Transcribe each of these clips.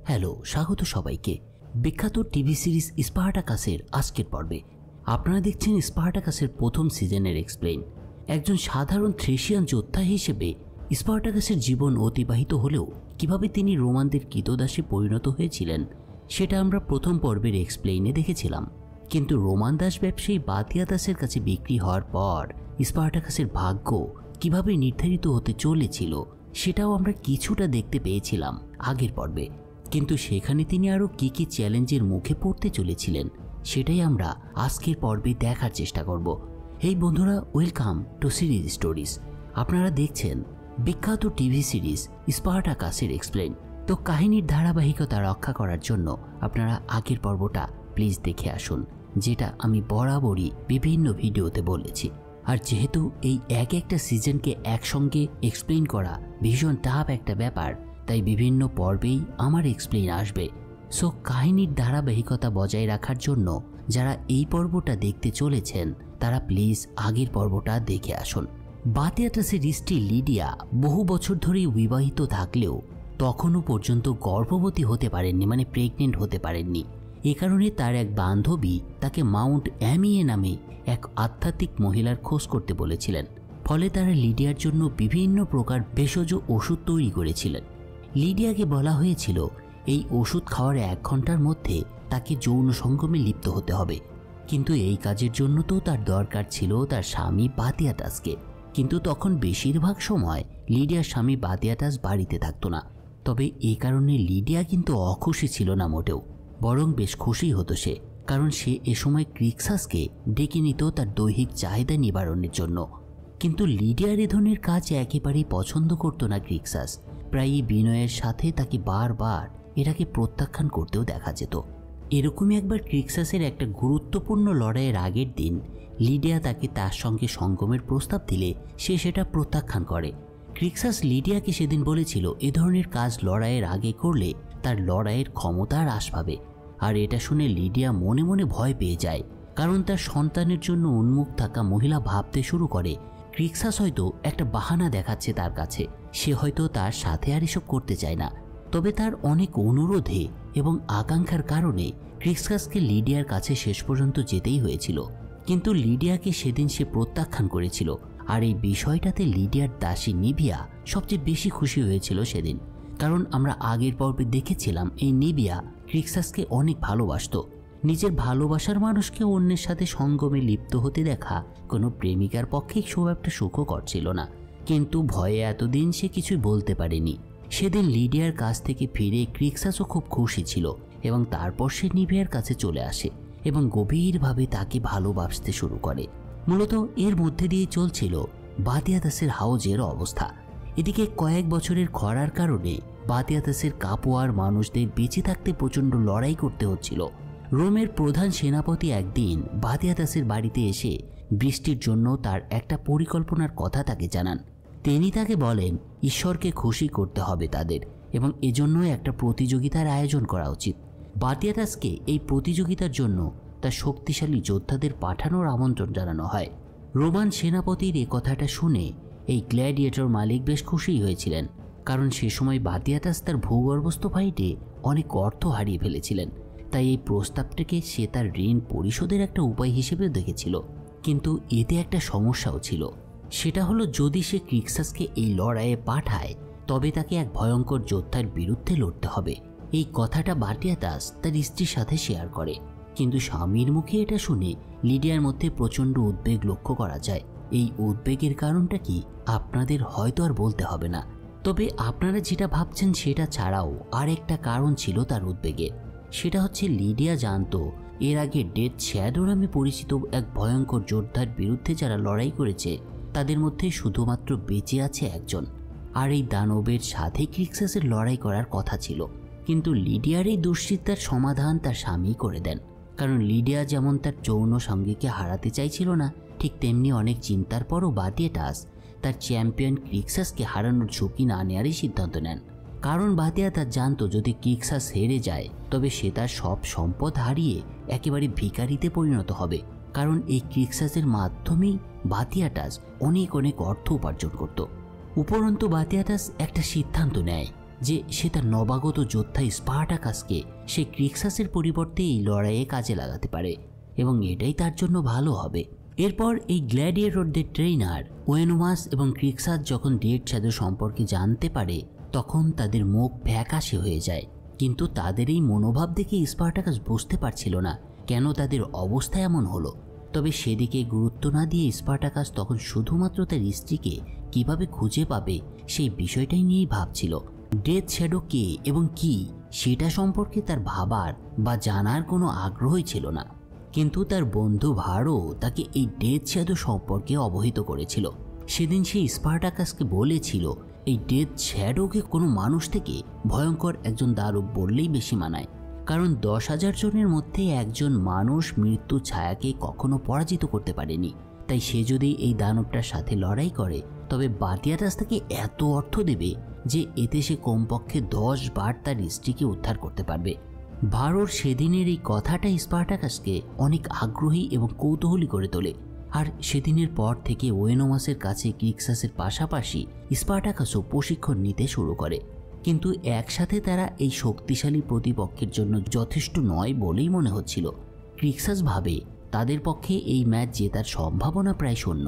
Hello, স্বাগত সবাইকে বিখ্যাত টিভি সিরিজ স্পার্টাকাসের আজকের পর্বে। আপনারা দেখছেন স্পার্টাকাসের প্রথম সিজনের এক্সপ্লেইন। একজন সাধারণ থ্রেশিয়ান যোদ্ধা হিসেবে স্পার্টাকাসের জীবন অতিবাহিত হলেও কিভাবে তিনি রোমানদের কৃতদাসে পরিণত হয়েছিলেন সেটা আমরা প্রথম পর্বের এক্সপ্লেইনে দেখেছিলাম। কিন্তু রোমান দাস ব্যবসায়ী বাতিয়াদাসের কাছে বিক্রি হওয়ার পর স্পার্টাকাসের ভাগ্য কিভাবে নির্ধারিত হতে চলেছিল সেটাও আমরা কিছুটা দেখতে পেয়েছিলাম আগের পর্বে। কিন্তু সেখানে তিনি আরও কী কী চ্যালেঞ্জের মুখে পড়তে চলেছিলেন সেটাই আমরা আজকের পর্বে দেখার চেষ্টা করব। এই বন্ধুরা, ওয়েলকাম টু সিরিজ স্টোরিজ। আপনারা দেখছেন বিখ্যাত টিভি সিরিজ স্পার্টাকাসের এক্সপ্লেইন। তো কাহিনীর ধারাবাহিকতা রক্ষা করার জন্য আপনারা আগের পর্বটা প্লিজ দেখে আসুন, যেটা আমি বরাবরই বিভিন্ন ভিডিওতে বলেছি। আর যেহেতু এই একটা সিজনকে একসঙ্গে এক্সপ্লেইন করা ভীষণ টাফ একটা ব্যাপার, তাই বিভিন্ন পর্বেই আমার এক্সপ্লেইন আসবে। সো কাহিনীর ধারাবাহিকতা বজায় রাখার জন্য যারা এই পর্বটা দেখতে চলেছেন তারা প্লিজ আগের পর্বটা দেখে আসুন। বাতিয়াদাসের স্ত্রী লিডিয়া বহু বছর ধরেই বিবাহিত থাকলেও তখনও পর্যন্ত গর্ভবতী হতে পারেননি, মানে প্রেগনেন্ট হতে পারেননি। এ কারণে তার এক বান্ধবী তাকে মাউন্ট অ্যামিয়ে নামে এক আধ্যাত্মিক মহিলার খোঁজ করতে বলেছিলেন। ফলে তারা লিডিয়ার জন্য বিভিন্ন প্রকার ভেষজ ওষুধ তৈরি করেছিলেন। লিডিয়াকে বলা হয়েছিল এই ওষুধ খাওয়ার 1 ঘন্টার মধ্যে তাকে যৌন সঙ্গমে লিপ্ত হতে হবে। কিন্তু এই কাজের জন্য তো তার দরকার ছিল তার স্বামী বাতিয়াদাসকে। কিন্তু তখন বেশিরভাগ সময় লিডিয়ার স্বামী বাতিয়াদাস বাড়িতে থাকতো না। তবে এই কারণে লিডিয়া কিন্তু অখুশি ছিল না মোটেও, বরং বেশ খুশি হতো সে, কারণ সে এ সময় ক্রিক্সাসকে ডেকে নিত তার দৈহিক চাহিদা নিবারণের জন্য। কিন্তু লিডিয়ার এ ধরনের কাজ একেবারেই পছন্দ করতো না ক্রিক্সাস। প্রায়ই বিনয়ের সাথে তাকে বারবার এটাকে প্রত্যাখ্যান করতেও দেখা যেত। এরকমই একবার ক্রিক্সাসের একটা গুরুত্বপূর্ণ লড়াইয়ের আগের দিন লিডিয়া তাকে তার সঙ্গে সঙ্গমের প্রস্তাব দিলে সে সেটা প্রত্যাখ্যান করে। ক্রিক্সাস লিডিয়াকে সেদিন বলেছিল এ ধরনের কাজ লড়াইয়ের আগে করলে তার লড়াইয়ের ক্ষমতা হ্রাস পাবে। আর এটা শুনে লিডিয়া মনে মনে ভয় পেয়ে যায়, কারণ তার সন্তানের জন্য উন্মুখ থাকা মহিলা ভাবতে শুরু করে ক্রিক্সাস হয়তো একটা বাহানা দেখাচ্ছে তার কাছে, সে হয়তো তার সাথে আর এসব করতে চায় না। তবে তার অনেক অনুরোধে এবং আকাঙ্ক্ষার কারণে ক্রিক্সাসকে লিডিয়ার কাছে শেষ পর্যন্ত যেতেই হয়েছিল। কিন্তু লিডিয়াকে সেদিন সে প্রত্যাখ্যান করেছিল। আর এই বিষয়টাতে লিডিয়ার দাসী নিভিয়া সবচেয়ে বেশি খুশি হয়েছিল সেদিন, কারণ আমরা আগের পর্বে দেখেছিলাম এই নিভিয়া ক্রিক্সাসকে অনেক ভালোবাসতো। নিজের ভালোবাসার মানুষকে অন্যের সাথে সঙ্গমে লিপ্ত হতে দেখা কোনো প্রেমিকার পক্ষে খুব একটা সুখকর ছিল না। কিন্তু ভয়ে এতদিন সে কিছুই বলতে পারেনি। সেদিন লিডিয়ার কাছ থেকে ফিরে ক্রিক্সাসও খুব খুশি ছিল এবং তারপর সে নিভিয়ার কাছে চলে আসে এবং গভীরভাবে তাকে ভালোবাসতে শুরু করে। মূলত এর মধ্যে দিয়ে চলছিল বাতিয়াদাসের হাউজের অবস্থা। এদিকে কয়েক বছরের খরার কারণে বাতিয়াদাসের কাপুয়ার মানুষদের বেঁচে থাকতে প্রচণ্ড লড়াই করতে হচ্ছিল। রোমের প্রধান সেনাপতি একদিন বাতিয়াদাসের বাড়িতে এসে বৃষ্টির জন্য তার একটা পরিকল্পনার কথা তাকে জানান। তিনি তাকে বলেন ঈশ্বরকে খুশি করতে হবে তাদের, এবং এজন্যই একটা প্রতিযোগিতার আয়োজন করা উচিত। বাতিয়াদাসকে এই প্রতিযোগিতার জন্য তার শক্তিশালী যোদ্ধাদের পাঠানোর আমন্ত্রণ জানানো হয়। রোমান সেনাপতির এ কথাটা শুনে এই গ্ল্যাডিয়েটর মালিক বেশ খুশি হয়েছিলেন, কারণ সে সময় বাতিয়াদাস তার ভূগর্ভস্থ ফাইটে অনেক অর্থ হারিয়ে ফেলেছিলেন। তাই এই প্রস্তাবটাকে সে তার ঋণ পরিশোধের একটা উপায় হিসেবে দেখেছিল। কিন্তু এতে একটা সমস্যাও ছিল, সেটা হলো যদি সে ক্রিক্সাসকে এই লড়াইয়ে পাঠায় তবে তাকে এক ভয়ঙ্কর যোদ্ধার বিরুদ্ধে লড়তে হবে। এই কথাটা বাতিয়াদাস তার স্ত্রীর সাথে শেয়ার করে। কিন্তু স্বামীর মুখে এটা শুনে লিডিয়ার মধ্যে প্রচণ্ড উদ্বেগ লক্ষ্য করা যায়। এই উদ্বেগের কারণটা কি আপনাদের হয়তো আর বলতে হবে না, তবে আপনারা যেটা ভাবছেন সেটা ছাড়াও আর একটা কারণ ছিল তার উদ্বেগের। সেটা হচ্ছে লিডিয়া জানতো এর আগে ডেথ শ্যাডো নামে পরিচিত এক ভয়ঙ্কর যোদ্ধার বিরুদ্ধে যারা লড়াই করেছে তাদের মধ্যে শুধুমাত্র বেঁচে আছে একজন, আর এই দানবের সাথে ক্রিক্সাসের লড়াই করার কথা ছিল। কিন্তু লিডিয়ার এই দুশ্চিন্তার সমাধান তার স্বামী করে দেন, কারণ লিডিয়া যেমন তার যৌন সঙ্গীকে হারাতে চাইছিল না, ঠিক তেমনি অনেক চিন্তার পরও বাতিয়াদাস তার চ্যাম্পিয়ন ক্রিক্সাসকে হারানোর ঝুঁকি না নেওয়ারই সিদ্ধান্ত নেন। কারণ বাতিয়াদাস জানতো যদি ক্রিক্সাস হেরে যায় তবে সে তার সব সম্পদ হারিয়ে একেবারে ভিখারিতে পরিণত হবে, কারণ এই ক্রিক্সাসের মাধ্যমেই বাতিয়াদাস অনেক অর্থ উপার্জন করত। উপরন্তু বাতিয়াদাস একটা সিদ্ধান্ত নেয় যে সে তার নবাগত যোদ্ধা স্পার্টাকাসকে সে ক্রিক্সাসের পরিবর্তে এই লড়াইয়ে কাজে লাগাতে পারে এবং এটাই তার জন্য ভালো হবে। এরপর এই গ্ল্যাডিয়েটরদের ট্রেইনার ওয়েনোমাস এবং ক্রিক্সাস যখন ডেড শ্যাডো সম্পর্কে জানতে পারে তখন তাদের মুখ ফ্যাকাশে হয়ে যায়। কিন্তু তাদের এই মনোভাব দেখে স্পার্টাকাস বুঝতে পারছিল না কেন তাদের অবস্থা এমন হলো। তবে সেদিকে গুরুত্ব না দিয়ে স্পার্টাকাস তখন শুধুমাত্র তার স্ত্রীকে কিভাবে খুঁজে পাবে সেই বিষয়টাই নিয়েই ভাবছিল। ডেথ শ্যাডো কে এবং কি সেটা সম্পর্কে তার ভাবার বা জানার কোনো আগ্রহই ছিল না। কিন্তু তার বন্ধু ভারো তাকে এই ডেথ শ্যাডো সম্পর্কে অবহিত করেছিল। সেদিন সে স্পার্টাকাসকে বলেছিল এই ডেথ শ্যাডোকে কোনো মানুষ থেকে ভয়ঙ্কর একজন দানব বললেই বেশি মানায়, কারণ 10,000 জনের মধ্যে একজন মানুষ মৃত্যু ছায়াকে কখনো পরাজিত করতে পারেনি। তাই সে যদি এই দানবটার সাথে লড়াই করে তবে বাতিয়াটাস তাকে এত অর্থ দেবে যে এতে সে কমপক্ষে 10 বার তার স্ত্রীকে উদ্ধার করতে পারবে। ভারোর সেদিনের এই কথাটা স্পার্টাকাসকে অনেক আগ্রহী এবং কৌতূহলী করে তোলে। আর সেদিনের পর থেকে ওয়েনোমাসের কাছে ক্রিক্সাসের পাশাপাশি স্পার্টাকাসও প্রশিক্ষণ নিতে শুরু করে। কিন্তু একসাথে তারা এই শক্তিশালী প্রতিপক্ষের জন্য যথেষ্ট নয় বলেই মনে হচ্ছিল। ক্রিক্সাস ভাবে তাদের পক্ষে এই ম্যাচ জেতার সম্ভাবনা প্রায় শূন্য।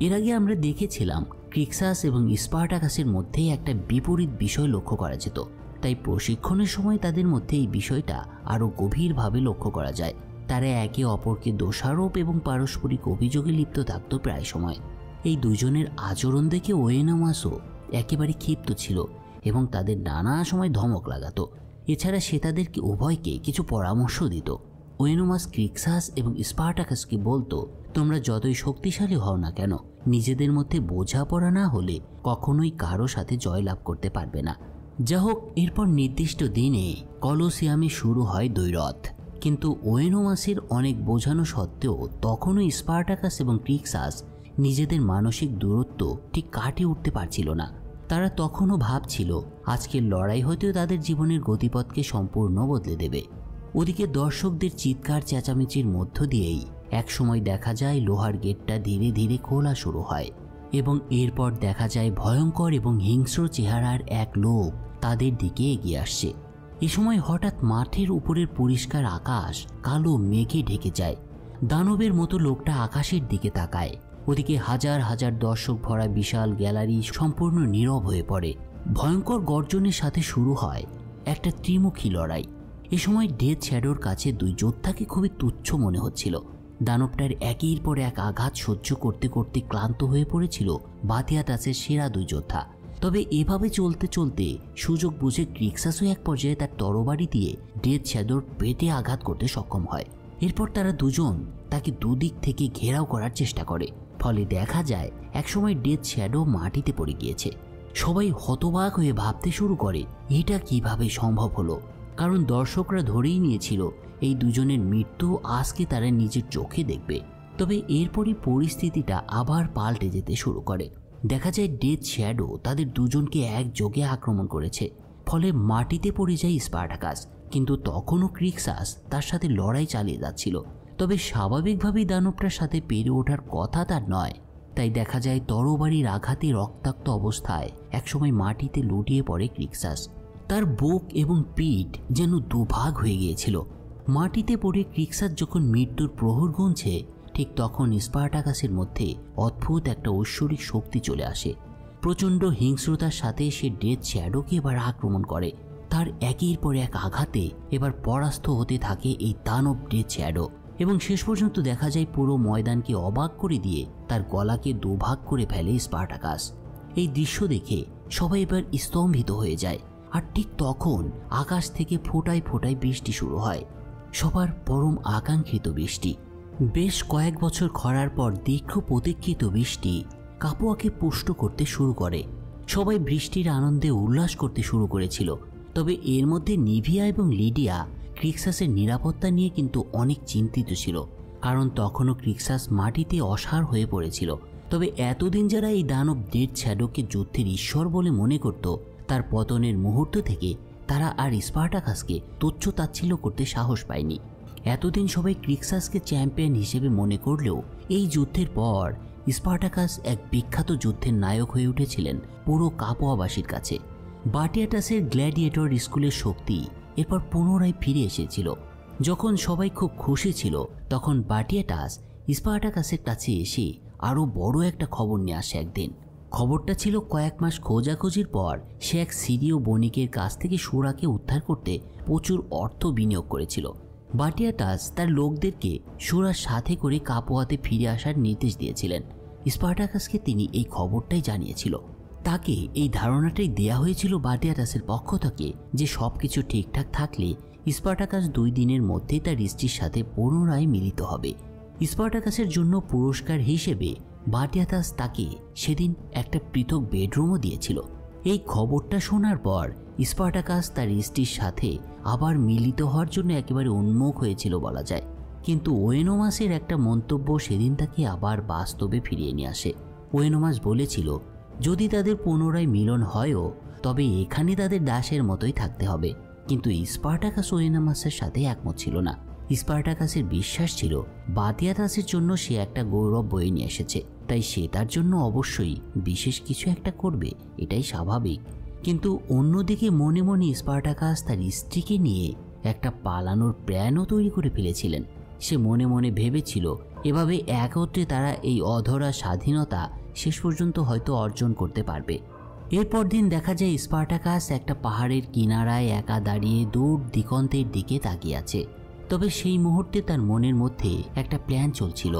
এর আগে আমরা দেখেছিলাম ক্রিক্সাস এবং স্পার্টাকাসের মধ্যে একটা বিপরীত বিষয় লক্ষ্য করা যেত, তাই প্রশিক্ষণের সময় তাদের মধ্যে এই বিষয়টা আরও গভীরভাবে লক্ষ্য করা যায়। তারা একে অপরকে দোষারোপ এবং পারস্পরিক অভিযোগে লিপ্ত থাকত প্রায় সময়। এই দুজনের আচরণ দেখে ওয়েনোমাসও একেবারে ক্ষিপ্ত ছিল এবং তাদের নানা সময় ধমক লাগাতো। এছাড়া সে তাদেরকে উভয়কে কিছু পরামর্শ দিত। ওয়েনোমাস ক্রিক্সাস এবং স্পার্টাকাসকে বলতো, তোমরা যতই শক্তিশালী হও না কেন, নিজেদের মধ্যে বোঝাপড়া না হলে কখনোই কারো সাথে জয়লাভ করতে পারবে না। যা হোক, এরপর নির্দিষ্ট দিনে কলোসিয়ামে শুরু হয় দ্বৈরথ। কিন্তু ওয়েনোমাসের অনেক বোঝানো সত্ত্বেও তখনও স্পার্টাকাস এবং ক্রিক্সাস নিজেদের মানসিক দূরত্ব ঠিক কাটিয়ে উঠতে পারছিল না। তারা তখনও ভাবছিল আজকের লড়াই হয়তো তাদের জীবনের গতিপথকে সম্পূর্ণ বদলে দেবে। ওদিকে দর্শকদের চিৎকার চেঁচামেচির মধ্য দিয়েই একসময় দেখা যায় লোহার গেটটা ধীরে ধীরে খোলা শুরু হয় এবং এরপর দেখা যায় ভয়ঙ্কর এবং হিংস্র চেহারার এক লোক তাদের দিকে এগিয়ে আসছে। এ সময় হঠাৎ মাঠের উপরের পরিষ্কার আকাশ কালো মেঘে ঢেকে যায়। দানবের মতো লোকটা আকাশের দিকে তাকায়। ওদিকে হাজার হাজার দর্শক ভরা বিশাল গ্যালারি সম্পূর্ণ নীরব হয়ে পড়ে। ভয়ঙ্কর গর্জনের সাথে শুরু হয় একটা ত্রিমুখী লড়াই। এ সময় ডেথ শ্যাডোর কাছে দুই যোদ্ধাকে খুবই তুচ্ছ মনে হচ্ছিল। দানবটার একের পর এক আঘাত সহ্য করতে করতে ক্লান্ত হয়ে পড়েছিল বাতিয়াটাসের সেরা দুই যোদ্ধা। তবে এভাবে চলতে চলতে সুযোগ বুঝে ক্রিক্সাসও এক পর্যায়ে তার তরবারি দিয়ে ডেথ শ্যাডোর পেটে আঘাত করতে সক্ষম হয়। এরপর তারা দুজন তাকে দুদিক থেকে ঘেরাও করার চেষ্টা করে। ফলে দেখা যায় একসময় ডেথ শ্যাডো মাটিতে পড়ে গিয়েছে। সবাই হতবাক হয়ে ভাবতে শুরু করে এটা কিভাবে সম্ভব হলো, কারণ দর্শকরা ধরেই নিয়েছিল এই দুজনের মৃত্যু আজকে তারা নিজের চোখে দেখবে। তবে এরপরই পরিস্থিতিটা আবার পাল্টে যেতে শুরু করে। দেখা যায় ডেথ শ্যাডো তাদের দুজনকে একযোগে আক্রমণ করেছে। ফলে মাটিতে পড়ে যায় স্পার্টাকাস, কিন্তু তখনও ক্রিক্সাস তার সাথে লড়াই চালিয়ে যাচ্ছিল। তবে স্বাভাবিকভাবেই দানবটার সাথে পেরে ওঠার কথা তার নয়। তাই দেখা যায় তরবারির আঘাতে রক্তাক্ত অবস্থায় একসময় মাটিতে লুটিয়ে পড়ে ক্রিক্সাস। তার বুক এবং পিঠ যেন দুভাগ হয়ে গিয়েছিল। মাটিতে পড়ে ক্রিক্সাস যখন মৃত্যুর প্রহর গুনছে, ঠিক তখন স্পার্টাকাসের মধ্যে অদ্ভুত একটা ঐশ্বরিক শক্তি চলে আসে। প্রচণ্ড হিংস্রতার সাথে সে ডেথ শ্যাডোকে এবার আক্রমণ করে। তার একের পর এক আঘাতে এবার পরাস্ত হতে থাকে এই দানব ডেথ শ্যাডো এবং শেষ পর্যন্ত দেখা যায় পুরো ময়দানকে অবাক করে দিয়ে তার গলাকে দুভাগ করে ফেলে স্পার্টাকাস। এই দৃশ্য দেখে সবাই এবার স্তম্ভিত হয়ে যায়। আর ঠিক তখন আকাশ থেকে ফোঁটায় ফোঁটায় বৃষ্টি শুরু হয়, সবার পরম আকাঙ্ক্ষিত বৃষ্টি। বেশ কয়েক বছর খরার পর দীর্ঘ প্রতীক্ষিত বৃষ্টি কাপুয়াকে পুষ্ট করতে শুরু করে। সবাই বৃষ্টির আনন্দে উল্লাস করতে শুরু করেছিল। তবে এর মধ্যে নিভিয়া এবং লিডিয়া ক্রিক্সাসের নিরাপত্তা নিয়ে কিন্তু অনেক চিন্তিত ছিল, কারণ তখনও ক্রিক্সাস মাটিতে অসাড় হয়ে পড়েছিল। তবে এতদিন যারা এই দানব ডেথ শ্যাডোকে যুদ্ধের ঈশ্বর বলে মনে করত, তার পতনের মুহূর্ত থেকে তারা আর স্পার্টাকাসকে তুচ্ছ তাচ্ছিল্য করতে সাহস পায়নি। এতদিন সবাই ক্রিক্সাসকে চ্যাম্পিয়ন হিসেবে মনে করলেও এই যুদ্ধের পর স্পার্টাকাস এক বিখ্যাত যুদ্ধের নায়ক হয়ে উঠেছিলেন পুরো কাপুয়াবাসীর কাছে। বাটিয়াটাসের গ্ল্যাডিয়েটর স্কুলের শক্তি এরপর পুনরায় ফিরে এসেছিল। যখন সবাই খুব খুশি ছিল তখন বাটিয়াটাস স্পার্টাকাসের কাছে এসে আরও বড় একটা খবর নিয়ে আসে একদিন। খবরটা ছিল কয়েক মাস খোঁজাখুঁজির পর সে এক সিরীয় বণিকের কাছ থেকে সুরাকে উদ্ধার করতে প্রচুর অর্থ বিনিয়োগ করেছিল। বাটিয়াটাস তার লোকদেরকে সুরার সাথে করে কাপোয়াতে ফিরে আসার নির্দেশ দিয়েছিলেন। স্পার্টাকাসকে তিনি এই খবরটাই জানিয়েছিল। তাকে এই ধারণাটাই দেয়া হয়েছিল বাটিয়াটাসের পক্ষ থেকে যে সবকিছু ঠিকঠাক থাকলে স্পার্টাকাস 2 দিনের মধ্যেই তার স্ত্রীর সাথে পুনরায় মিলিত হবে। স্পার্টাকাসের জন্য পুরস্কার হিসেবে বাটিয়াটাস তাকে সেদিন একটা পৃথক বেডরুমও দিয়েছিল। এই খবরটা শোনার পর স্পার্টাকাস তার স্ত্রীর সাথে আবার মিলিত হওয়ার জন্য একেবারে উন্মুখ হয়েছিল বলা যায়। কিন্তু ওয়েনোমাসের একটা মন্তব্য সেদিন তাকে আবার বাস্তবে ফিরিয়ে নিয়ে আসে। ওয়েনোমাস বলেছিল যদি তাদের পুনরায় মিলন হয়ও তবে এখানে তাদের দাসের মতোই থাকতে হবে। কিন্তু স্পার্টাকাস ওয়েনোমাসের সাথে একমত ছিল না। স্পার্টাকাসের বিশ্বাস ছিল বাটিয়াটাসের জন্য সে একটা গৌরব বয়ে নিয়ে এসেছে, তাই সে তার জন্য অবশ্যই বিশেষ কিছু একটা করবে, এটাই স্বাভাবিক। কিন্তু অন্যদিকে মনে মনে স্পার্টাকাস তার স্ত্রীকে নিয়ে একটা পালানোর প্ল্যানও তৈরি করে ফেলেছিলেন। সে মনে মনে ভেবেছিল এভাবে একত্রে তারা এই অধরা স্বাধীনতা শেষ পর্যন্ত হয়তো অর্জন করতে পারবে। এরপর দিন দেখা যায় স্পার্টাকাস একটা পাহাড়ের কিনারায় একা দাঁড়িয়ে দূর দিগন্তের দিকে তাকিয়ে আছে। তবে সেই মুহূর্তে তার মনের মধ্যে একটা প্ল্যান চলছিল।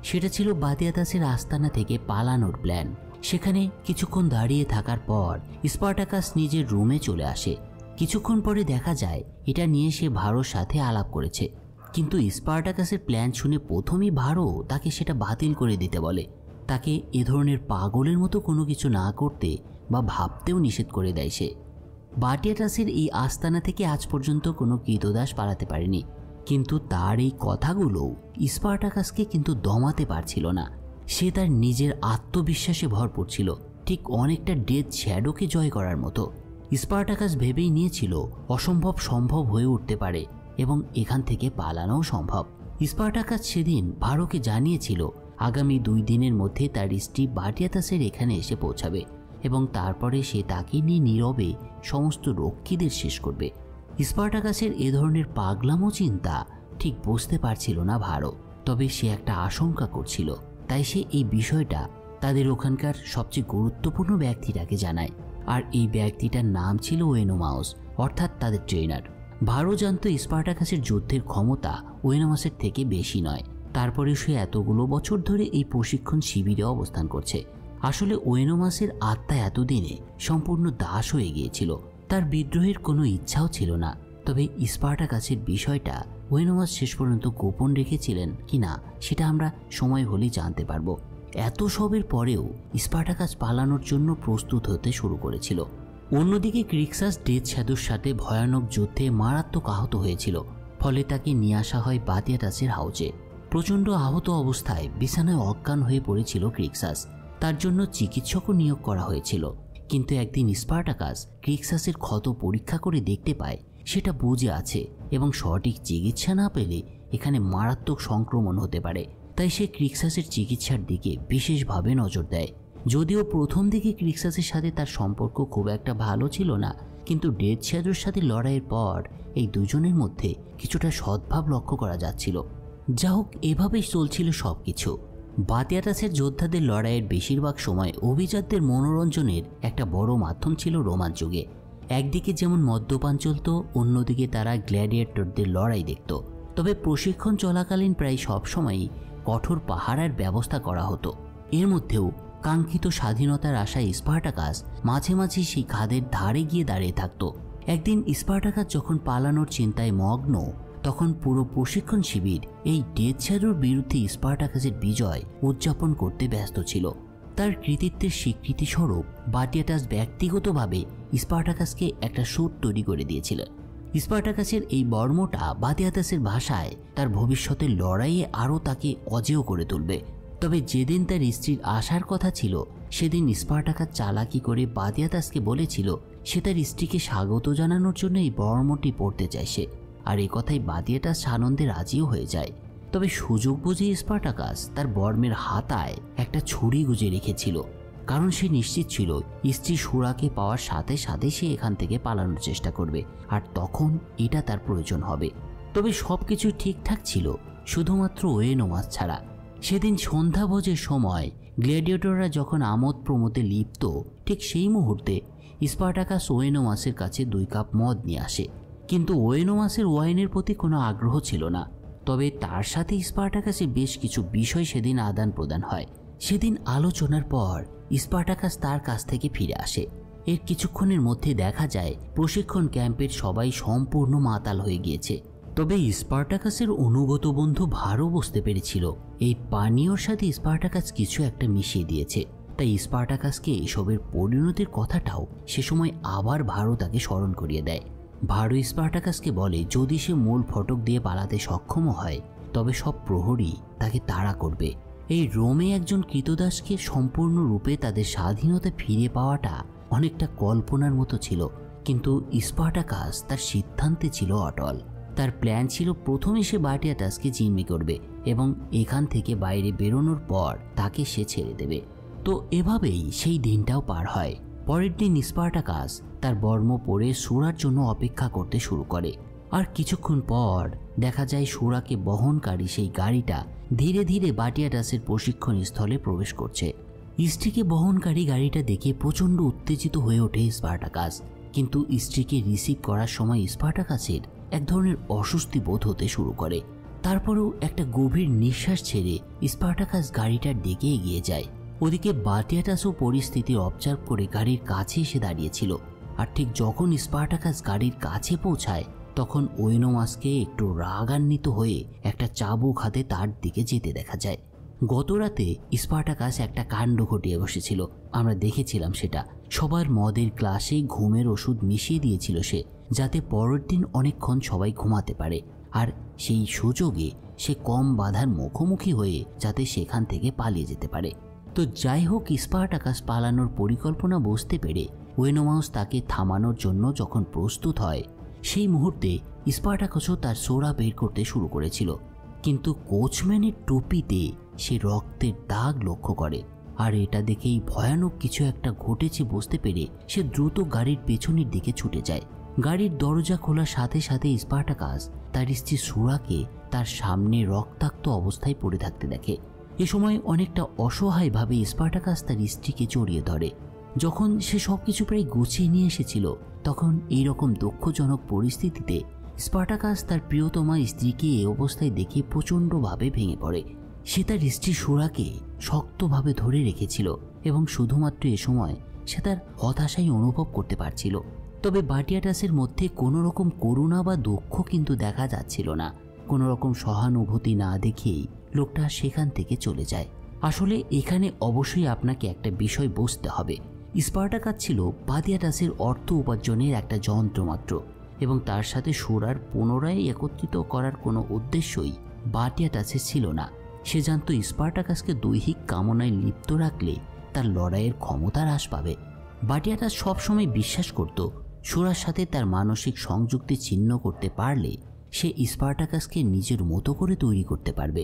সেটা ছিল বাটিয়াটাসের আস্তানা থেকে পালানোর প্ল্যান। সেখানে কিছুক্ষণ দাঁড়িয়ে থাকার পর স্পার্টাকাস নিজের রুমে চলে আসে। কিছুক্ষণ পরে দেখা যায় এটা নিয়ে সে ভারোর সাথে আলাপ করেছে। কিন্তু স্পার্টাকাসের প্ল্যান শুনে প্রথমেই ভারো তাকে সেটা বাতিল করে দিতে বলে। তাকে এ ধরনের পাগলের মতো কোনো কিছু না করতে বা ভাবতেও নিষেধ করে দেয় সে। বাটিয়াটাসের এই আস্তানা থেকে আজ পর্যন্ত কোনো কৃতদাস পালাতে পারেনি। কিন্তু তার এই কথাগুলো স্পার্টাকাসকে কিন্তু দমাতে পারছিল না। সে তার নিজের আত্মবিশ্বাসে ভরপুর ছিল, ঠিক অনেকটা ডেথ শ্যাডোকে জয় করার মতো। স্পার্টাকাস ভেবেই নিয়েছিল অসম্ভব সম্ভব হয়ে উঠতে পারে এবং এখান থেকে পালানোও সম্ভব। স্পার্টাকাস সেদিন ভারোকে জানিয়েছিল আগামী 2 দিনের মধ্যে তার স্ত্রী বাটিয়াটাসের এখানে এসে পৌঁছাবে এবং তারপরে সে তাকে নিয়ে নীরবে সমস্ত রক্ষীদের শেষ করবে। স্পার্টাকাসের এ ধরনের পাগলামো চিন্তা ঠিক বুঝতে পারছিল না ভারো, তবে সে একটা আশঙ্কা করছিল। তাই সে এই বিষয়টা তাদের ওখানকার সবচেয়ে গুরুত্বপূর্ণ ব্যক্তিটাকে জানায়। আর এই ব্যক্তিটার নাম ছিল ওয়েনোমাউস, অর্থাৎ তাদের ট্রেনার। ভারো জানত স্পার্টাকাসের যুদ্ধের ক্ষমতা ওয়েনোমাসের থেকে বেশি নয়, তারপরে সে এতগুলো বছর ধরে এই প্রশিক্ষণ শিবিরে অবস্থান করছে। আসলে ওয়েনোমাসের আত্মা এতদিনে সম্পূর্ণ দাস হয়ে গিয়েছিল, তার বিদ্রোহের কোনো ইচ্ছাও ছিল না। তবে স্পার্টাকাসের বিষয়টা ওয়েনোমাস শেষ পর্যন্ত গোপন রেখেছিলেন কিনা সেটা আমরা সময় হলেই জানতে পারবো। এত সবের পরেও স্পার্টাকাস পালানোর জন্য প্রস্তুত হতে শুরু করেছিল। অন্যদিকে ক্রিক্সাস ডেথ শ্যাডোর সাথে ভয়ানক যুদ্ধে মারাত্মক আহত হয়েছিল, ফলে তাকে নিয়ে আসা হয় বাটিয়াটাসের হাউজে। প্রচণ্ড আহত অবস্থায় বিছানায় অজ্ঞান হয়ে পড়েছিল ক্রিক্সাস। তার জন্য চিকিৎসকও নিয়োগ করা হয়েছিল। কিন্তু একদিন স্পার্টাকাস ক্রিক্সাসের ক্ষত পরীক্ষা করে দেখতে পায় সেটা বুজে আছে এবং সঠিক চিকিৎসা না পেলে এখানে মারাত্মক সংক্রমণ হতে পারে। তাই সে ক্রিক্সাসের চিকিৎসার দিকে বিশেষভাবে নজর দেয়। যদিও প্রথম দিকে ক্রিক্সাসের সাথে তার সম্পর্ক খুব একটা ভালো ছিল না, কিন্তু ডেথ শ্যাডোর সাথে লড়াইয়ের পর এই দুজনের মধ্যে কিছুটা সদ্ভাব লক্ষ্য করা যাচ্ছিল। যা হোক, এভাবেই চলছিল সবকিছু। বাটিয়াটাসের যোদ্ধাদের লড়াইয়ের বেশিরভাগ সময় অভিজাতদের মনোরঞ্জনের একটা বড় মাধ্যম ছিল রোমান যুগে। একদিকে যেমন মদ্যপান চলত, অন্যদিকে তারা গ্ল্যাডিয়েটরদের লড়াই দেখত। তবে প্রশিক্ষণ চলাকালীন প্রায় সবসময়ই কঠোর পাহারার ব্যবস্থা করা হতো। এর মধ্যেও কাঙ্ক্ষিত স্বাধীনতার আশায় স্পার্টাকাস মাঝে মাঝে সেই খাদের ধারে গিয়ে দাঁড়িয়ে থাকত। একদিন স্পার্টাকাস যখন পালানোর চিন্তায় মগ্ন, তখন পুরো প্রশিক্ষণ শিবির এই ডেথ শ্যাডোর বিরুদ্ধে স্পার্টাকাসের বিজয় উদযাপন করতে ব্যস্ত ছিল। তার কৃতিত্বের স্বীকৃতি স্বরূপ বাটিয়াটাস ব্যক্তিগতভাবে স্পার্টাকাসকে একটা স্যুট তৈরি করে দিয়েছিলেন। স্পার্টাকাসের এই বর্মটা বাটিয়াটাসের ভাষায় তার ভবিষ্যতের লড়াইয়ে আরও তাকে অজেয় করে তুলবে। তবে যেদিন তার স্ত্রীর আসার কথা ছিল সেদিন স্পার্টাকাস চালাকি করে বাটিয়াটাসকে বলেছিল সে তার স্ত্রীকে স্বাগত জানানোর জন্য এই বর্মটি পরতে চাইছে। আর এই কথাই বাটিয়াটাস আনন্দে রাজিও হয়ে যায়। তবে সুযোগ বুঝে স্পার্টাকাস তার বর্মের হাতায় একটা ছুরি গুজে রেখেছিল। কারণ সে নিশ্চিত ছিল স্ত্রী সুরাকে পাওয়ার সাথে সাথে সে এখান থেকে পালানোর চেষ্টা করবে, আর তখন এটা তার প্রয়োজন হবে। তবে সবকিছু ঠিকঠাক ছিল, শুধুমাত্র ওয়েনোমাস ছাড়া। সেদিন সন্ধ্যাভোজের সময় গ্ল্যাডিয়েটররা যখন আমোদ প্রমোদে লিপ্ত, ঠিক সেই মুহূর্তে স্পার্টাকাস ওয়েনোমাসের কাছে 2 কাপ মদ নিয়ে আসে। কিন্তু ওয়েনোমাসের ওয়াইনের প্রতি কোনো আগ্রহ ছিল না। তবে তার সাথে স্পার্টাকাসে বেশ কিছু বিষয় সেদিন আদান প্রদান হয়। সেদিন আলোচনার পর স্পার্টাকাস তার কাছ থেকে ফিরে আসে। এর কিছুক্ষণের মধ্যে দেখা যায় প্রশিক্ষণ ক্যাম্পের সবাই সম্পূর্ণ মাতাল হয়ে গিয়েছে। তবে স্পার্টাকাসের অনুগত বন্ধু ভারও বুঝতে পেরেছিল এই পানীয়র সাথে স্পার্টাকাস কিছু একটা মিশিয়ে দিয়েছে। তাই স্পার্টাকাসকে এসবের পরিণতির কথাটাও সে সময় আবার ভারও তাকে স্মরণ করিয়ে দেয়। ভারো স্পার্টাকাসকে বলে যদি সে মূল ফটক দিয়ে পালাতে সক্ষম হয় তবে সব প্রহরী তাকে তাড়া করবে। এই রোমে একজন কৃতদাসকে সম্পূর্ণরূপে তাদের স্বাধীনতা ফিরে পাওয়াটা অনেকটা কল্পনার মতো ছিল, কিন্তু স্পার্টাকাস তার সিদ্ধান্তে ছিল অটল। তার প্ল্যান ছিল প্রথমে সে বার্টিয়াটাসকে জিম্মি করবে এবং এখান থেকে বাইরে বেরোনোর পর তাকে সে ছেড়ে দেবে। তো এভাবেই সেই দিনটাও পার হয়। পরের দিন স্পার্টাকাস তার বর্ম পরে সুরার জন্য অপেক্ষা করতে শুরু করে। আর কিছুক্ষণ পর দেখা যায় সুরাকে বহনকারী সেই গাড়িটা ধীরে ধীরে বার্টিয়াটাসের প্রশিক্ষণ স্থলে প্রবেশ করছে। স্ত্রীকে বহনকারী গাড়িটা দেখে প্রচণ্ড উত্তেজিত হয়ে ওঠে স্পার্টাকাস, কিন্তু স্ত্রীকে রিসিভ করার সময় স্পার্টাকাসের এক ধরনের অস্বস্তি বোধ হতে শুরু করে। তারপরেও একটা গভীর নিঃশ্বাস ছেড়ে স্পার্টাকাস গাড়িটার দিকে এগিয়ে যায়। ওদিকে বার্টিয়াটাসও পরিস্থিতি অবজার্ভ করে গাড়ির কাছে এসে দাঁড়িয়েছিল। আর ঠিক যখন স্পার্টাকাস গাড়ির কাছে পৌঁছায় তখন ওয়েনোমাসকে একটু রাগান্বিত হয়ে একটা চাবুক হাতে তার দিকে যেতে দেখা যায়। গতরাতে স্পার্টাকাস একটা কাণ্ড ঘটিয়ে বসেছিল, আমরা দেখেছিলাম সেটা। সবার মদের গ্লাসে ঘুমের ওষুধ মিশিয়ে দিয়েছিল সে, যাতে পরের দিন অনেকক্ষণ সবাই ঘুমাতে পারে, আর সেই সুযোগে সে কম বাধার মুখোমুখি হয়ে যাতে সেখান থেকে পালিয়ে যেতে পারে। তো যাই হোক, স্পার্টাকাস পালানোর পরিকল্পনা বুঝতে পেরে ওয়েনোমাস তাকে থামানোর জন্য যখন প্রস্তুত হয় সেই মুহূর্তে স্পার্টাকাসও তার সোরা বের করতে শুরু করেছিল, কিন্তু কোচম্যানের টুপিতে সে রক্তের দাগ লক্ষ্য করে। আর এটা দেখেই ভয়ানক কিছু একটা ঘটেছে বুঝতে পেরে সে দ্রুত গাড়ির পেছনের দিকে ছুটে যায়। গাড়ির দরজা খোলার সাথে সাথে স্পার্টাকাস তার স্ত্রী সুরাকে তার সামনে রক্তাক্ত অবস্থায় পড়ে থাকতে দেখে। এ সময় অনেকটা অসহায়ভাবে স্পার্টাকাস তার স্ত্রীকে জড়িয়ে ধরে। যখন সে সবকিছু প্রায় গুছিয়ে নিয়ে এসেছিল তখন এইরকম দুঃখজনক পরিস্থিতিতে স্পার্টাকাস তার প্রিয়তমা স্ত্রীকে এই অবস্থায় দেখে প্রচণ্ডভাবে ভেঙে পড়ে। সে তার স্ত্রী সুরাকে শক্তভাবে ধরে রেখেছিল এবং শুধুমাত্র এ সময় সে তার হতাশাই অনুভব করতে পারছিল। তবে বার্টিয়াটাসের মধ্যে কোনো রকম করুণা বা দুঃখ কিন্তু দেখা যাচ্ছিল না। কোনো রকম সহানুভূতি না দেখেই লোকটা সেখান থেকে চলে যায়। আসলে এখানে অবশ্যই আপনাকে একটা বিষয় বুঝতে হবে, স্পার্টাকাস ছিল বার্টিয়াটাসের অর্থ উপার্জনের একটা যন্ত্র মাত্র, এবং তার সাথে সুরার পুনরায় একত্রিত করার কোনো উদ্দেশ্যই বার্টিয়াটাসের ছিল না। সে জানত স্পার্টাকাসকে দৈহিক কামনায় লিপ্ত রাখলে তার লড়াইয়ের ক্ষমতা হ্রাস পাবে। বার্টিয়াটাস সবসময় বিশ্বাস করত সুরার সাথে তার মানসিক সংযুক্তি ছিন্ন করতে পারলে সে স্পার্টাকাসকে নিজের মতো করে তৈরি করতে পারবে।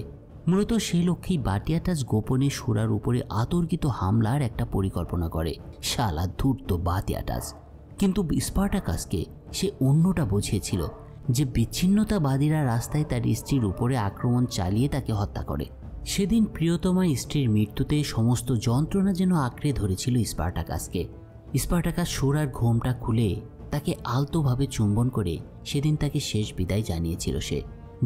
মূলত সেই লক্ষ্যেই বার্টিয়াটাস গোপনে সুরার উপরে আতর্কিত হামলার একটা পরিকল্পনা করে। শালা ধূর্ত বার্টিয়াটাস! কিন্তু স্পার্টাকাসকে সে অন্যটা বুঝিয়েছিল, যে বিচ্ছিন্নতাবাদীরা রাস্তায় তার স্ত্রীর উপরে আক্রমণ চালিয়ে তাকে হত্যা করে। সেদিন প্রিয়তমা স্ত্রীর মৃত্যুতে সমস্ত যন্ত্রণা যেন আঁকড়ে ধরেছিল স্পার্টাকাসকে। স্পার্টাকাস সুরার ঘোমটা খুলে তাকে আলতোভাবে চুম্বন করে সেদিন তাকে শেষ বিদায় জানিয়েছিল সে।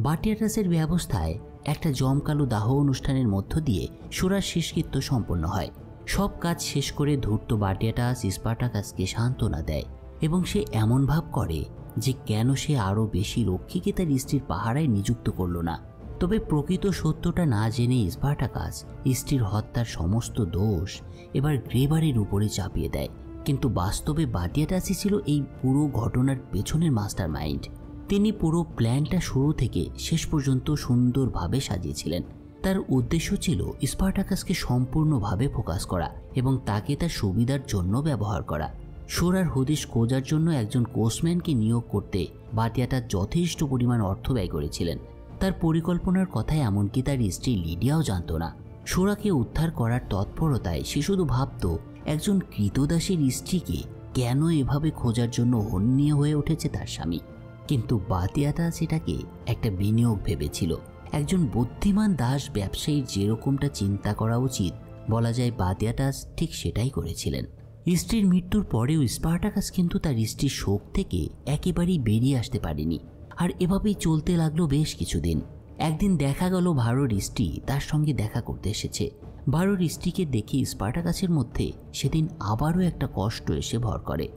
বার্টিয়াটাসের ব্যবস্থায় একটা জমকালো দাহ অনুষ্ঠানের মধ্য দিয়ে সুরার শেষকৃত্য সম্পন্ন হয়। সব কাজ শেষ করে ধূর্ত বার্টিয়াটাস স্পার্টাকাসকে সান্ত্বনা দেয় এবং সে এমন ভাব করে যে কেন সে আরও বেশি রক্ষীকে তার স্ত্রীর পাহারায় নিযুক্ত করল না। তবে প্রকৃত সত্যটা না জেনে স্পার্টাকাস স্ত্রীর হত্যার সমস্ত দোষ এবার গ্রেবারের উপরে চাপিয়ে দেয়। কিন্তু বাস্তবে বার্টিয়াটাসই ছিল এই পুরো ঘটনার পেছনের মাস্টার মাইন্ড। তিনি পুরো প্ল্যানটা শুরু থেকে শেষ পর্যন্ত সুন্দরভাবে সাজিয়েছিলেন। তার উদ্দেশ্য ছিল স্পার্টাকাসকে সম্পূর্ণভাবে ফোকাস করা এবং তাকে তার সুবিধার জন্য ব্যবহার করা। সুরার হদিশ খোঁজার জন্য একজন কোচম্যানকে নিয়োগ করতে বার্টিয়াটাস যথেষ্ট পরিমাণ অর্থ ব্যয় করেছিলেন। তার পরিকল্পনার কথা এমনকি তার স্ত্রী লিডিয়াও জানত না। সোরাকে উদ্ধার করার তৎপরতায় সে শুধু ভাবত একজন কৃতদাসের স্ত্রীকে কেন এভাবে খোঁজার জন্য হন্যে হয়ে উঠেছে তার স্বামী। কিন্তু বাতিয়াটা সেটাকে একটা বিনিয়োগ ভেবেছিল। একজন বুদ্ধিমান দাস ব্যবসায়ীর যেরকমটা চিন্তা করা উচিত, বলা যায় বাতিয়াটাস ঠিক সেটাই করেছিলেন। স্ত্রীর মৃত্যুর পরেও স্পার্টাকাস কিন্তু তার স্ত্রীর শোক থেকে একেবারেই বেরিয়ে আসতে পারেনি। আর এভাবেই চলতে লাগলো বেশ কিছুদিন। একদিন দেখা গেল ভারোর স্ত্রী তার সঙ্গে দেখা করতে এসেছে। ভারোর স্ত্রীকে দেখে স্পার্টাকাসের মধ্যে সেদিন আবারও একটা কষ্ট এসে ভর করে।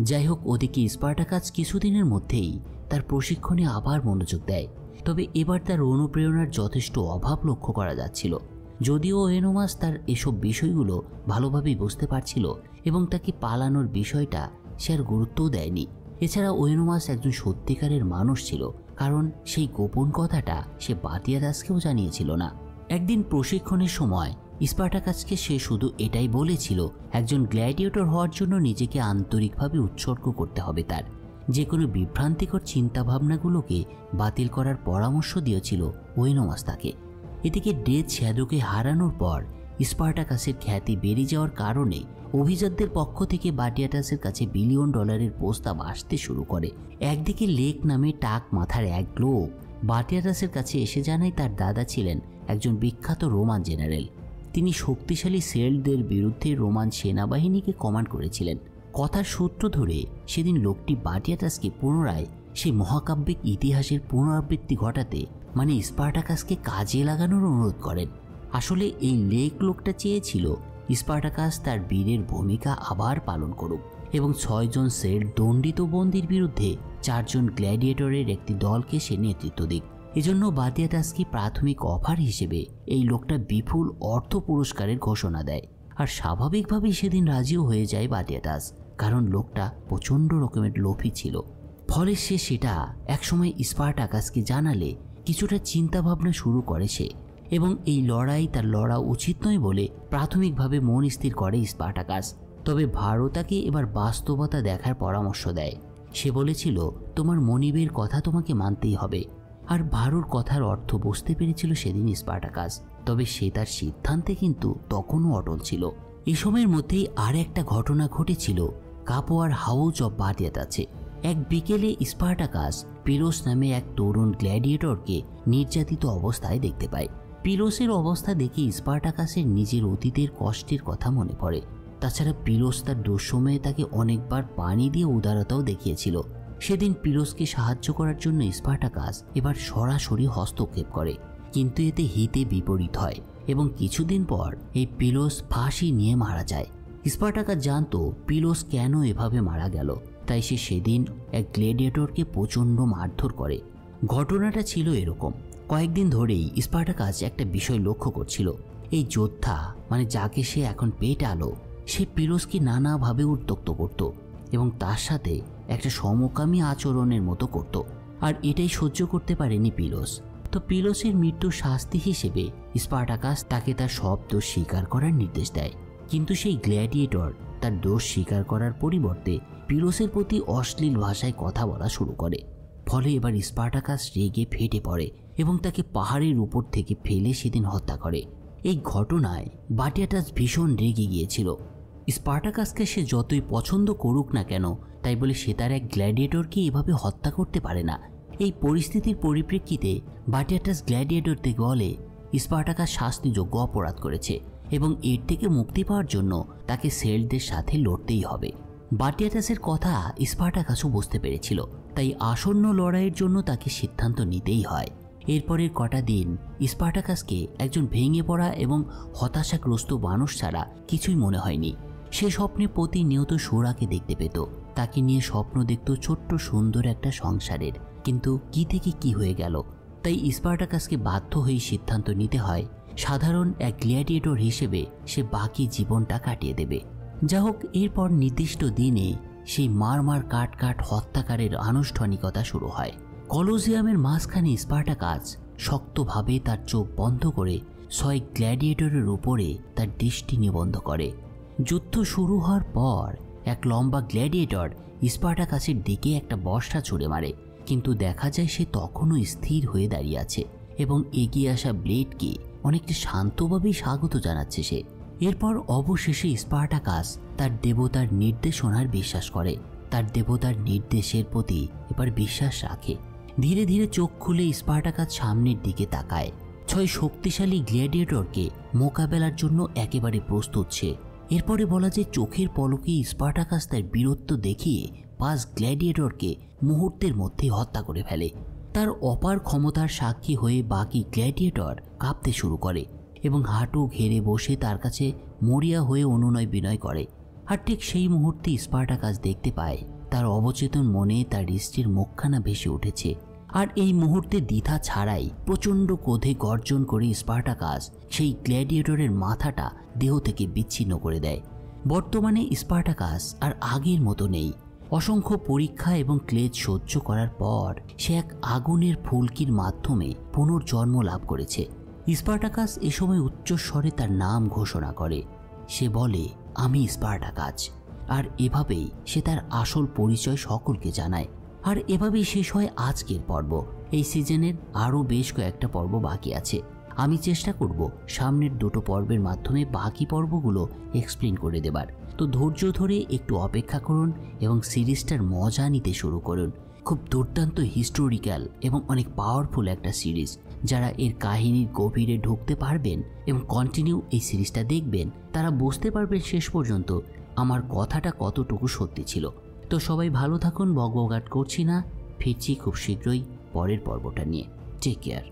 যাই হোক, ওদিকে স্পার্টাকাস কিছুদিনের মধ্যেই তার প্রশিক্ষণে আবার মনোযোগ দেয়। তবে এবার তার অনুপ্রেরণার যথেষ্ট অভাব লক্ষ্য করা যাচ্ছিল। যদিও ওয়েনোমাস তার এসব বিষয়গুলো ভালোভাবেই বুঝতে পারছিল এবং তাকে পালানোর বিষয়টা সে আর গুরুত্বও দেয়নি। এছাড়া ওয়েনোমাস একজন সত্যিকারের মানুষ ছিল, কারণ সেই গোপন কথাটা সে বাতিয়াটাসকেও জানিয়েছিল না। একদিন প্রশিক্ষণের সময় স্পার্টাকাসকে সে শুধু এটাই বলেছিল একজন গ্ল্যাডিয়েটর হওয়ার জন্য নিজেকে আন্তরিকভাবে উৎসর্গ করতে হবে। তার যে কোনো বিভ্রান্তিকর চিন্তাভাবনাগুলোকে বাতিল করার পরামর্শ দিয়েছিল ওয়েনোমাস তাকে। এদিকে ডেথ শ্যাডোকে হারানোর পর স্পার্টাকাসের খ্যাতি বেড়ে যাওয়ার কারণে অভিজাতদের পক্ষ থেকে বাতিয়াটাসের কাছে $1 বিলিয়ন প্রস্তাব আসতে শুরু করে। একদিকে লেক নামে টাক মাথার এক লোক বাতিয়াটাসের কাছে এসে জানায় তার দাদা ছিলেন একজন বিখ্যাত রোমান জেনারেল। তিনি শক্তিশালী সেল্টদের বিরুদ্ধে রোমান সেনাবাহিনীকে কমান্ড করেছিলেন। কথার সূত্র ধরে সেদিন লোকটি বাতিয়াটাসকে পুনরায় সেই মহাকাব্যিক ইতিহাসের পুনরাবৃত্তি ঘটাতে, মানে স্পার্টাকাসকে কাজে লাগানোর অনুরোধ করেন। আসলে এই লেক লোকটা চেয়েছিল স্পার্টাকাস তার বীরের ভূমিকা আবার পালন করুক এবং 6 জন সেল্ট দণ্ডিত বন্দির বিরুদ্ধে 4 জন গ্ল্যাডিয়েটরের একটি দলকে সে নেতৃত্ব দিক। এজন্য বাতিয়াটাসকে প্রাথমিক অফার হিসেবে এই লোকটা বিপুল অর্থ পুরস্কারের ঘোষণা দেয়। আর স্বাভাবিকভাবেই সেদিন রাজিও হয়ে যায় বাতিয়াটাস, কারণ লোকটা প্রচণ্ড রকমের লোভী ছিল। ফলে সে সেটা একসময় স্পার্টাকাসকে জানালে কিছুটা চিন্তাভাবনা শুরু করে সে, এবং এই লড়াই তার লড়া উচিত নয় বলে প্রাথমিকভাবে মন স্থির করে স্পার্টাকাস। তবে ভারো তাকে এবার বাস্তবতা দেখার পরামর্শ দেয়। সে বলেছিল, তোমার মনিবের কথা তোমাকে মানতেই হবে। আর ভারোর কথার অর্থ বুঝতে পেরেছিল সেদিন স্পার্টাকাস, তবে সে তার সিদ্ধান্তে কিন্তু তখনও অটল ছিল। এই সময়ের মধ্যেই আর একটা ঘটনা ঘটেছিল কাপোয়ার হাউস অব বাতিয়াটাসে। এক বিকেলে স্পার্টাকাস পিরোস নামে এক তরুণ গ্ল্যাডিয়েটরকে নির্যাতিত অবস্থায় দেখতে পায়। পিরোসের অবস্থা দেখে স্পার্টাকাসের নিজের অতীতের কষ্টের কথা মনে পড়ে। তাছাড়া পিরোস তার দুঃসময়ে তাকে অনেকবার পানি দিয়ে উদারতাও দেখিয়েছিল। সেদিন পিরোসকে সাহায্য করার জন্য স্পার্টাকাস এবার সরাসরি হস্তক্ষেপ করে, কিন্তু এতে হিতে বিপরীত হয় এবং কিছুদিন পর এই পিরোস ফাঁসি নিয়ে মারা যায়। স্পার্টাকাস জানতো পিরোস কেন এভাবে মারা গেল, তাই সে সেদিন এক গ্ল্যাডিয়েটরকে প্রচণ্ড মারধর করে। ঘটনাটা ছিল এরকম, কয়েকদিন ধরেই স্পার্টাকাস একটা বিষয় লক্ষ্য করছিল। এই যোদ্ধা, মানে যাকে সে এখন পেটালো, সে পিরোসকে নানাভাবে উত্ত্যক্ত করত এবং তার সাথে একটা সমকামী আচরণের মতো করত। আর এটাই সহ্য করতে পারেনি পিরোস। তো পিরোসের মৃত্যুর শাস্তি হিসেবে স্পার্টাকাস তাকে তার সব দোষ স্বীকার করার নির্দেশ দেয়। কিন্তু সেই গ্ল্যাডিয়েটর তার দোষ স্বীকার করার পরিবর্তে পিরোসের প্রতি অশ্লীল ভাষায় কথা বলা শুরু করে। ফলে এবার স্পার্টাকাস রেগে ফেটে পড়ে এবং তাকে পাহাড়ের উপর থেকে ফেলে সেদিন হত্যা করে। এই ঘটনায় বাতিয়াটাস ভীষণ রেগে গিয়েছিল। স্পার্টাকাসকে সে যতই পছন্দ করুক না কেন, তাই বলে সে তার এক গ্ল্যাডিয়েটরকে এভাবে হত্যা করতে পারে না। এই পরিস্থিতির পরিপ্রেক্ষিতে বাতিয়াটাস গ্ল্যাডিয়েটরদের বলে স্পার্টাকাস শাস্তিযোগ্য অপরাধ করেছে এবং এর থেকে মুক্তি পাওয়ার জন্য তাকে সেল্টদের সাথে লড়তেই হবে। বাতিয়াটাসের কথা স্পার্টাকাসও বুঝতে পেরেছিল, তাই আসন্ন লড়াইয়ের জন্য তাকে সিদ্ধান্ত নিতেই হয়। এরপরের কটা দিন স্পার্টাকাসকে একজন ভেঙে পড়া এবং হতাশাগ্রস্ত মানুষ ছাড়া কিছুই মনে হয়নি। সে স্বপ্নে প্রতিনিয়ত সোরাকে দেখতে পেত, তাকে নিয়ে স্বপ্ন দেখত ছোট্ট সুন্দর একটা সংসারের। কিন্তু কি থেকে কি হয়ে গেল, তাই স্পার্টাকাসকে বাধ্য হয়ে সিদ্ধান্ত নিতে হয় সাধারণ এক গ্ল্যাডিয়েটর হিসেবে সে বাকি জীবনটা কাটিয়ে দেবে। যা হোক, এরপর নির্দিষ্ট দিনে সেই মার কাট হত্যাকারের আনুষ্ঠানিকতা শুরু হয়। কলোজিয়ামের মাঝখানে স্পার্টাকাস শক্তভাবে তার চোখ বন্ধ করে 6 গ্ল্যাডিয়েটরের উপরে তার দৃষ্টি নিবদ্ধ করে। যুদ্ধ শুরু হওয়ার পর এক লম্বা গ্ল্যাডিয়েটর স্পার্টাকাসের দিকে একটা বর্শা ছুড়ে মারে, কিন্তু দেখা যায় সে তখনও স্থির হয়ে দাঁড়িয়ে আছে এবং এগিয়ে আসা ব্লেডকে অনেকটা শান্তভাবেই স্বাগত জানাচ্ছে সে। এরপর অবশেষে স্পার্টাকাস তার দেবতার নির্দেশনার বিশ্বাস করে, তার দেবতার নির্দেশের প্রতি এবার বিশ্বাস রাখে। ধীরে ধীরে চোখ খুলে স্পার্টাকাস সামনের দিকে তাকায়। 6 শক্তিশালী গ্ল্যাডিয়েটরকে মোকাবেলার জন্য একেবারে প্রস্তুত সে। এরপরে বলা যায় চোখের পলকে স্পার্টাকাস তার বীরত্ব দেখিয়ে 5 গ্ল্যাডিয়েটরকে মুহূর্তের মধ্যে হত্যা করে ফেলে। তার অপার ক্ষমতার সাক্ষী হয়ে বাকি গ্ল্যাডিয়েটর কাঁপতে শুরু করে এবং হাঁটু ঘেরে বসে তার কাছে মরিয়া হয়ে অনুনয় বিনয় করে। আর ঠিক সেই মুহূর্তে স্পার্টাকাস দেখতে পায় তার অবচেতন মনে তার স্ত্রীর মুখখানা ভেসে উঠেছে। আর এই মুহূর্তে দ্বিধা ছাড়াই প্রচণ্ড ক্রোধে গর্জন করে স্পার্টাকাস সেই গ্ল্যাডিয়েটরের মাথাটা দেহ থেকে বিচ্ছিন্ন করে দেয়। বর্তমানে স্পার্টাকাস আর আগের মতো নেই। অসংখ্য পরীক্ষা এবং ক্লেদ সহ্য করার পর সে এক আগুনের ফুলকির মাধ্যমে পুনর্জন্ম লাভ করেছে। স্পার্টাকাস এ সময় উচ্চস্বরে তার নাম ঘোষণা করে। সে বলে, আমি স্পার্টাকাস। আর এভাবেই সে তার আসল পরিচয় সকলকে জানায়। আর এভাবেই শেষ হয় আজকের পর্ব। এই সিজনের আরও বেশ কয়েকটা পর্ব বাকি আছে। আমি চেষ্টা করব সামনের 2টো পর্বের মাধ্যমে বাকি পর্বগুলো এক্সপ্লেন করে দেবার। তো ধৈর্য ধরে একটু অপেক্ষা করুন এবং সিরিজটার মজা নিতে শুরু করুন। খুব দুর্দান্ত হিস্টোরিক্যাল এবং অনেক পাওয়ারফুল একটা সিরিজ। যারা এর কাহিনীর গভীরে ঢুকতে পারবেন এবং কন্টিনিউ এই সিরিজটা দেখবেন, তারা বুঝতে পারবেন শেষ পর্যন্ত আমার কথাটা কতটুকু সত্যি ছিল। তো সবাই ভালো থাকুন, বকবকাট করছি না, ফিরছি খুব শীঘ্রই পরের পর্বটা নিয়ে। Take care.